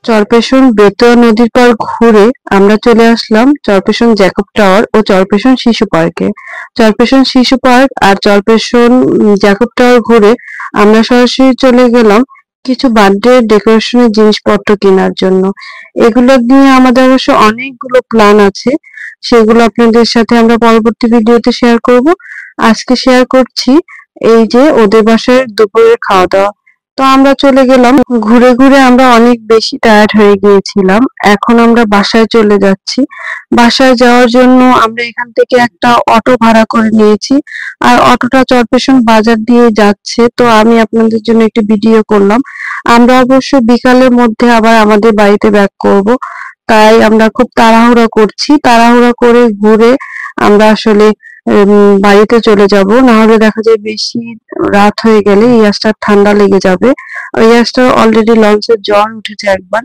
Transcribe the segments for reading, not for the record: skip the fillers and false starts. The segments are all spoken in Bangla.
চরপেশন বেতোয়া নদীর পাড় ঘুরে আমরা চলে আসলাম চরপেশন জ্যাকব টাওয়ার ও চরপেশন শিশু পার্কে। চরপেশন শিশু পার্ক আর চরপেশন জ্যাকব টাওয়ার ঘুরে আমরা সরাসরি চলে গেলাম কিছু বার্থডে ডেকোরেশনের জিনিসপত্র কেনার জন্য। এগুলো নিয়ে আমাদের অবশ্য অনেকগুলো প্ল্যান আছে, সেগুলো আপনাদের সাথে আমরা পরবর্তী ভিডিওতে শেয়ার করব। আজকে শেয়ার করছি এই যে ওদের বাসায় দুপুরের খাওয়া দাওয়া। তো আমরা চলে গেলাম, ঘুরে ঘুরে আমরা অনেক বেশি টায়ার্ড হয়ে গিয়েছিলাম। এখন আমরা বাসায় চলে যাচ্ছি। বাসায় যাওয়ার জন্য আমরা এখান থেকে একটা অটো ভাড়া করে নিয়েছি, আর অটোটা চরপেশন বাজার দিয়ে যাচ্ছে। তো আমি আপনাদের জন্য একটি ভিডিও করলাম। আমরা অবশ্য বিকালের মধ্যে আবার আমাদের বাড়িতে ব্যাক করব, তাই আমরা খুব তাড়াহুড়া করছি। তাড়াহুড়া করে ঘুরে আমরা আসলে বাড়িতে চলে যাব, না হলে দেখা যায় বেশি রাত হয়ে গেলে ইয়াসটার ঠান্ডা লেগে যাবে। ইয়াসটার অলরেডি লঞ্চের জ্বর উঠেছে একবার।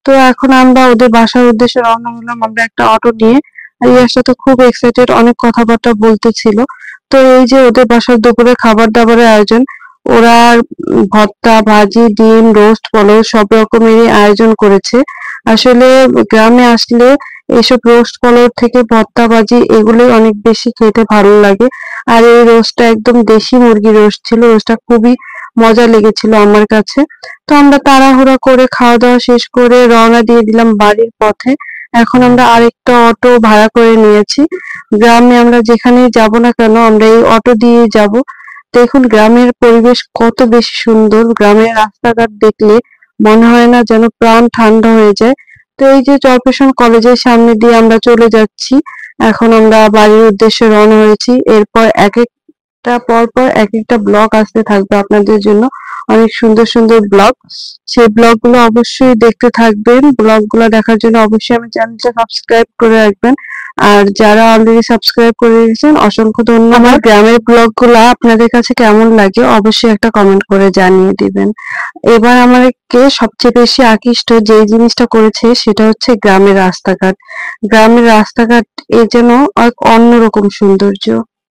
তো এখন আমরা ওদের বাসার উদ্দেশ্যে রওনা হলাম আমরা একটা অটো নিয়ে। আর ইয়াসটা তো খুব এক্সাইটেড, অনেক কথাবার্তা বলতেছিল। তো এই যে ওদের বাসার দুপুরে খাবার দাবারের আয়োজন, ওরা ভর্তা, ভাজি, ডিম, রোস্ট, পোলাও সব রকমেরই আয়োজন করেছে। আসলে গ্রামে আসলে এসব রোস্ট পোলাও থেকে ভর্তা, ভাজি এগুলোই অনেক বেশি খেতে ভালো লাগে। আর এই রোস্টটা একদম দেশি মুরগির রোস্ট ছিল, রোস্টটা খুবই মজা লেগেছিল আমার কাছে। তো আমরা তাড়াহুড়া করে খাওয়া দাওয়া শেষ করে রওনা দিয়ে দিলাম বাড়ির পথে। এখন আমরা আরেকটা অটো ভাড়া করে নিয়েছি। গ্রামে আমরা যেখানেই যাব না কেন আমরা এই অটো দিয়ে যাব। দেখুন গ্রামের পরিবেশ কত বেশি সুন্দর, গ্রামের রাস্তাঘাট দেখলে মনে হয় না যেন প্রাণ ঠান্ডা হয়ে যায়। তো এই যে চরপেশন কলেজের সামনে দিয়ে আমরা চলে যাচ্ছি। এখন আমরা বাড়ির উদ্দেশ্যে রওনা হয়েছি। এরপর এক একটা পর পর এক একটা ব্লগ আসতে থাকবে আপনাদের জন্য, অনেক সুন্দর সুন্দর ব্লগ। সেই ব্লগ গুলো অবশ্যই দেখতে থাকবেন। ব্লগ গুলো দেখার জন্য অবশ্যই আমার চ্যানেলটা সাবস্ক্রাইব করে রাখবেন। আর যারা অলরেডি সাবস্ক্রাইব করে রেখেছেন অসংখ্য ধন্যবাদ। আমার গ্রামের ব্লগ গুলা আপনাদের কাছে কেমন লাগে অবশ্যই একটা কমেন্ট করে জানিয়ে দিবেন। এবার আমাকে সবচেয়ে বেশি আকৃষ্ট যে জিনিসটা করেছে সেটা হচ্ছে গ্রামের রাস্তাঘাট। গ্রামের রাস্তাঘাট এ যেন এক অন্যরকম সৌন্দর্য।